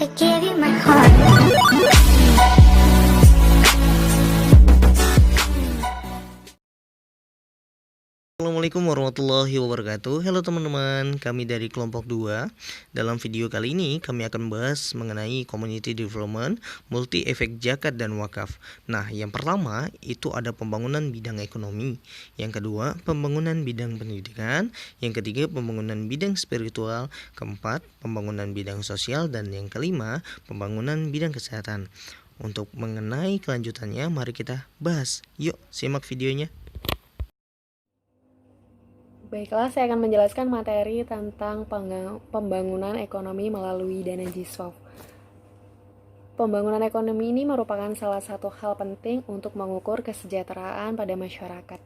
I gave you my heart. Assalamualaikum warahmatullahi wabarakatuh. Halo teman-teman, kami dari kelompok 2. Dalam video kali ini kami akan membahas mengenai community development, multi efek zakat dan wakaf. Nah, yang pertama itu ada pembangunan bidang ekonomi, yang kedua pembangunan bidang pendidikan, yang ketiga pembangunan bidang spiritual, keempat pembangunan bidang sosial, dan yang kelima pembangunan bidang kesehatan. Untuk mengenai kelanjutannya, mari kita bahas. Yuk, simak videonya. Baiklah, saya akan menjelaskan materi tentang pembangunan ekonomi melalui dana JISWAP. Pembangunan ekonomi ini merupakan salah satu hal penting untuk mengukur kesejahteraan pada masyarakat.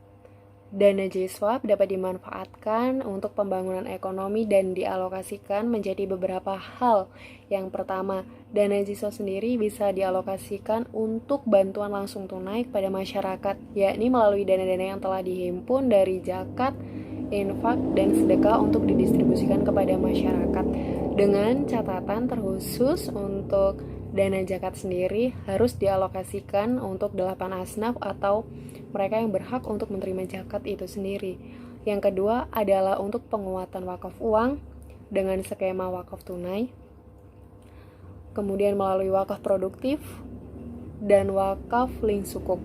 Dana JISWAP dapat dimanfaatkan untuk pembangunan ekonomi dan dialokasikan menjadi beberapa hal. Yang pertama, dana JISWAP sendiri bisa dialokasikan untuk bantuan langsung tunai kepada masyarakat, yakni melalui dana-dana yang telah dihimpun dari zakat, infak, dan sedekah untuk didistribusikan kepada masyarakat. Dengan catatan terkhusus untuk dana zakat sendiri harus dialokasikan untuk 8 asnaf atau mereka yang berhak untuk menerima zakat itu sendiri. Yang kedua adalah untuk penguatan wakaf uang dengan skema wakaf tunai, kemudian melalui wakaf produktif dan wakaf link sukuk.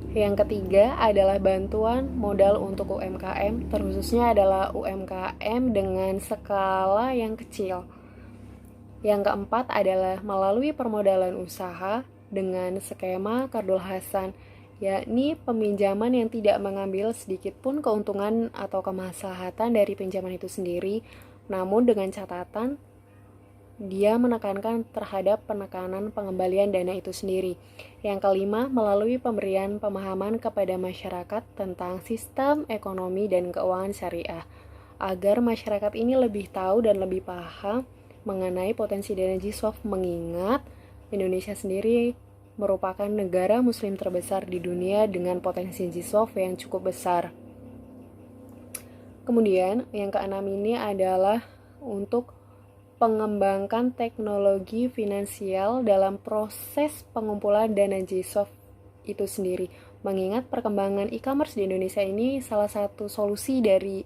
Yang ketiga adalah bantuan modal untuk UMKM, terkhususnya adalah UMKM dengan skala yang kecil. Yang keempat adalah melalui permodalan usaha dengan skema Qardul Hasan, yakni peminjaman yang tidak mengambil sedikit pun keuntungan atau kemaslahatan dari pinjaman itu sendiri, namun dengan catatan dia menekankan terhadap penekanan pengembalian dana itu sendiri. Yang kelima, melalui pemberian pemahaman kepada masyarakat tentang sistem ekonomi dan keuangan syariah, agar masyarakat ini lebih tahu dan lebih paham mengenai potensi dana JISWAP, mengingat Indonesia sendiri merupakan negara muslim terbesar di dunia dengan potensi JISWAP yang cukup besar. Kemudian, yang keenam ini adalah untuk pengembangkan teknologi finansial dalam proses pengumpulan dana JISWAP itu sendiri. Mengingat perkembangan e-commerce di Indonesia ini salah satu solusi dari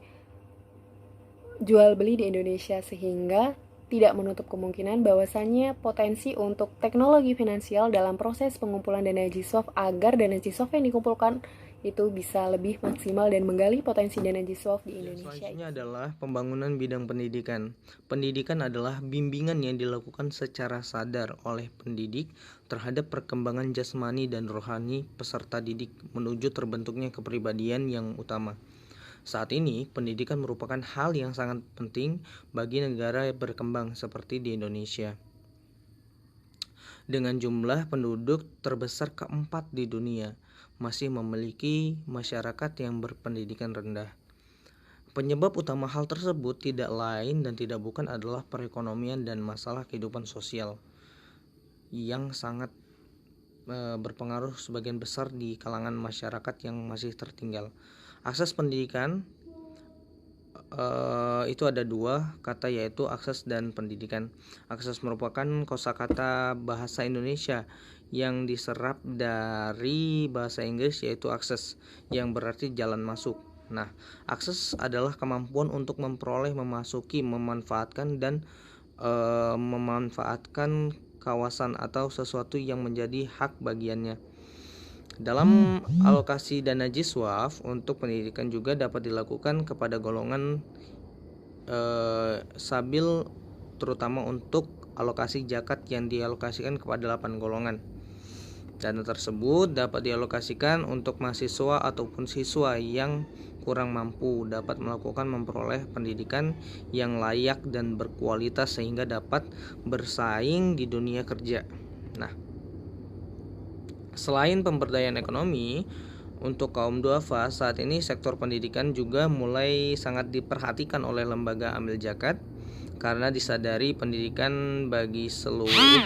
jual beli di Indonesia, sehingga tidak menutup kemungkinan bahwasannya potensi untuk teknologi finansial dalam proses pengumpulan dana JISWAP agar dana JISWAP yang dikumpulkan itu bisa lebih maksimal dan menggali potensi dana JISWAP di Indonesia. Selanjutnya adalah pembangunan bidang pendidikan. Pendidikan adalah bimbingan yang dilakukan secara sadar oleh pendidik terhadap perkembangan jasmani dan rohani peserta didik menuju terbentuknya kepribadian yang utama. Saat ini, pendidikan merupakan hal yang sangat penting bagi negara yang berkembang seperti di Indonesia. Dengan jumlah penduduk terbesar keempat di dunia, masih memiliki masyarakat yang berpendidikan rendah. Penyebab utama hal tersebut tidak lain dan tidak bukan adalah perekonomian dan masalah kehidupan sosial yang sangat berpengaruh sebagian besar di kalangan masyarakat yang masih tertinggal. Akses pendidikan itu ada dua kata, yaitu akses dan pendidikan. Akses merupakan kosakata bahasa Indonesia yang diserap dari bahasa Inggris, yaitu akses yang berarti jalan masuk. Nah, akses adalah kemampuan untuk memperoleh, memasuki, memanfaatkan dan memanfaatkan kawasan atau sesuatu yang menjadi hak bagiannya. Dalam alokasi dana JISWAP untuk pendidikan juga dapat dilakukan kepada golongan sabil, terutama untuk alokasi zakat yang dialokasikan kepada 8 golongan. Dana tersebut dapat dialokasikan untuk mahasiswa ataupun siswa yang kurang mampu dapat memperoleh pendidikan yang layak dan berkualitas sehingga dapat bersaing di dunia kerja. Nah, selain pemberdayaan ekonomi untuk kaum duafa, saat ini sektor pendidikan juga mulai sangat diperhatikan oleh lembaga amil zakat karena disadari pendidikan bagi seluruh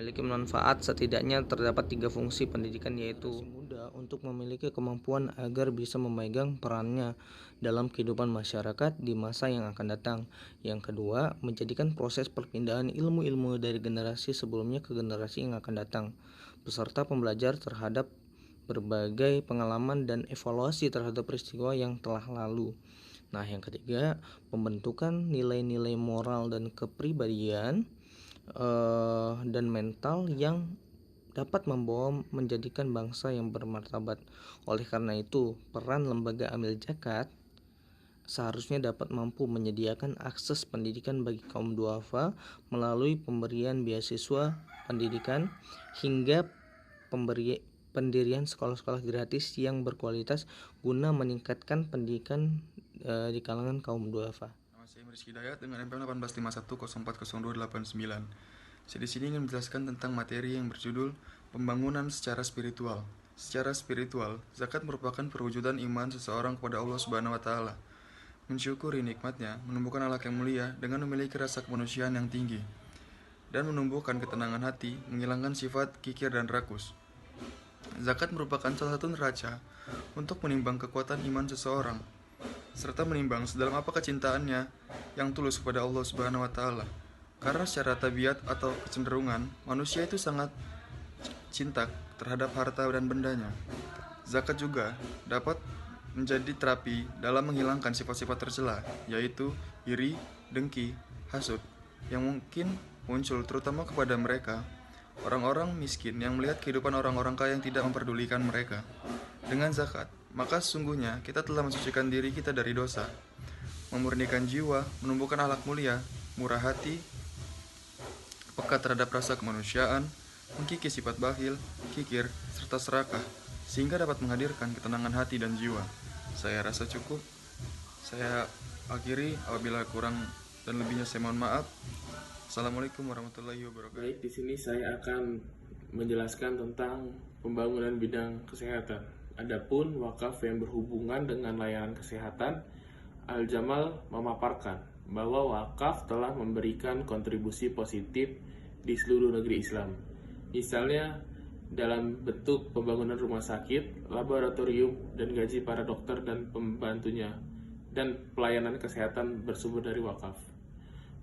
memiliki manfaat. Setidaknya terdapat 3 fungsi pendidikan, yaitu mudah untuk untuk memiliki kemampuan agar bisa memegang perannya dalam kehidupan masyarakat di masa yang akan datang. Yang kedua, menjadikan proses perpindahan ilmu-ilmu dari generasi sebelumnya ke generasi yang akan datang, beserta pembelajar terhadap berbagai pengalaman dan evaluasi terhadap peristiwa yang telah lalu. Nah, yang ketiga, pembentukan nilai-nilai moral dan kepribadian dan mental yang dapat membawa menjadikan bangsa yang bermartabat. Oleh karena itu, peran lembaga amil zakat seharusnya dapat mampu menyediakan akses pendidikan bagi kaum duafa melalui pemberian beasiswa pendidikan hingga pendirian sekolah-sekolah gratis yang berkualitas guna meningkatkan pendidikan di kalangan kaum duafa. Nama saya Rizky Dayat dengan NPM 1851040289. Saya di sini ingin menjelaskan tentang materi yang berjudul Pembangunan secara Spiritual. Secara spiritual, zakat merupakan perwujudan iman seseorang kepada Allah Subhanahu wa taala. Mensyukuri nikmatnya, menumbuhkan akhlak yang mulia dengan memiliki rasa kemanusiaan yang tinggi dan menumbuhkan ketenangan hati, menghilangkan sifat kikir dan rakus. Zakat merupakan salah satu neraca untuk menimbang kekuatan iman seseorang serta menimbang sedalam apa kecintaannya yang tulus kepada Allah Subhanahu wa taala. Karena secara tabiat atau kecenderungan, manusia itu sangat cinta terhadap harta dan bendanya. Zakat juga dapat menjadi terapi dalam menghilangkan sifat-sifat tercela, yaitu iri, dengki, hasut, yang mungkin muncul terutama kepada mereka, orang-orang miskin yang melihat kehidupan orang-orang kaya yang tidak memperdulikan mereka. Dengan zakat, maka sesungguhnya kita telah mensucikan diri kita dari dosa, memurnikan jiwa, menumbuhkan akhlak mulia, murah hati, peka terhadap rasa kemanusiaan, mengkikis sifat bakhil, kikir, serta serakah, sehingga dapat menghadirkan ketenangan hati dan jiwa. Saya rasa cukup. Saya akhiri, apabila kurang dan lebihnya saya mohon maaf. Assalamualaikum warahmatullahi wabarakatuh. Baik, di sini saya akan menjelaskan tentang pembangunan bidang kesehatan. Adapun wakaf yang berhubungan dengan layanan kesehatan, Al-Jamal memaparkan bahwa wakaf telah memberikan kontribusi positif di seluruh negeri Islam. Misalnya dalam bentuk pembangunan rumah sakit, laboratorium, dan gaji para dokter dan pembantunya, dan pelayanan kesehatan bersumber dari wakaf.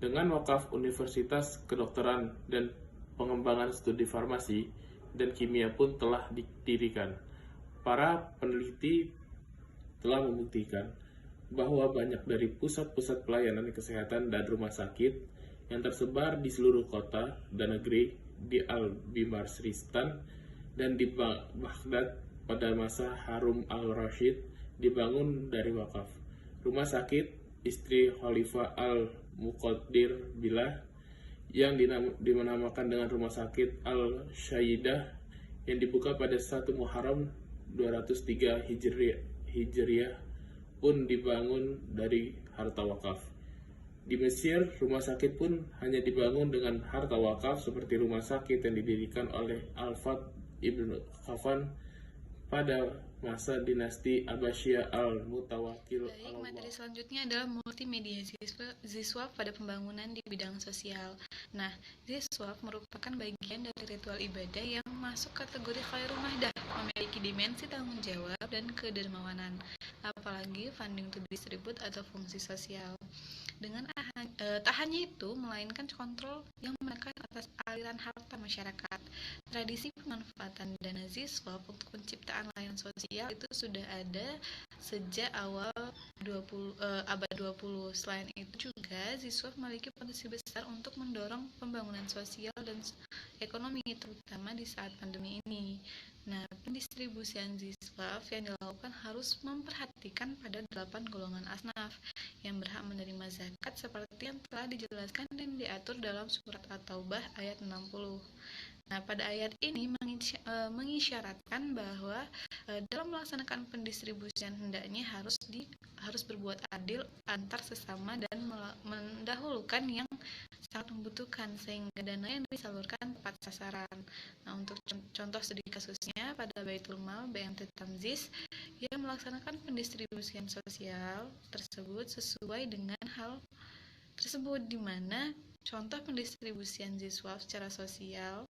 Dengan wakaf Universitas Kedokteran dan pengembangan studi farmasi dan kimia pun telah didirikan. Para peneliti telah membuktikan bahwa banyak dari pusat-pusat pelayanan kesehatan dan rumah sakit yang tersebar di seluruh kota dan negeri di Al-Bimarsristan dan di Baghdad pada masa Harun al-Rashid dibangun dari wakaf. Rumah sakit istri Khalifah al-Muqaddir Billah yang dinamakan dengan Rumah Sakit Al-Syahidah yang dibuka pada 1 Muharram 203 Hijriah pun dibangun dari harta wakaf. Di Mesir, rumah sakit pun hanya dibangun dengan harta wakaf seperti rumah sakit yang didirikan oleh Al-Fat Ibn Khafan pada masa dinasti Abbasiyah Al-Mutawakil. Baik, materi selanjutnya adalah multimedia Ziswaf pada pembangunan di bidang sosial. Nah, Ziswaf merupakan bagian dari ritual ibadah yang masuk kategori khairul mahdah, memiliki dimensi tanggung jawab dan kedermawanan, apalagi funding to distribute atau fungsi sosial. Dengan tak hanya itu, melainkan kontrol yang menekan atas aliran harta masyarakat. Tradisi pemanfaatan dana Ziswaf untuk penciptaan layanan sosial itu sudah ada sejak awal abad 20. Selain itu juga, Ziswaf memiliki potensi besar untuk mendorong pembangunan sosial dan ekonomi, terutama di saat pandemi ini. Nah, pendistribusian Ziswaf yang dilakukan harus memperhatikan pada 8 golongan asnaf yang berhak menerima zakat seperti yang telah dijelaskan dan diatur dalam surat At-Taubah ayat 60. Nah, pada ayat ini mengisyaratkan bahwa dalam melaksanakan pendistribusian hendaknya harus berbuat adil antar sesama dan mendahulukan yang sangat membutuhkan sehingga dana yang disalurkan tepat sasaran. Nah, untuk contoh studi kasusnya pada Baitul Mal BMT Tamziz yang melaksanakan pendistribusian sosial tersebut sesuai dengan hal tersebut, di mana contoh pendistribusian Ziswaf secara sosial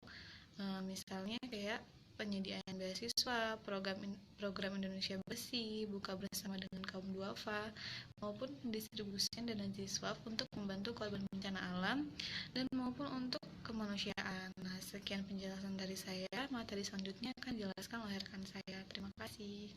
misalnya kayak penyediaan beasiswa, program Indonesia Bersih, buka bersama dengan kaum duafa, maupun pendistribusian dana Ziswaf untuk membantu korban bencana alam dan maupun untuk kemanusiaan. Nah, sekian penjelasan dari saya. Materi selanjutnya akan dijelaskan oleh rekan saya. Terima kasih.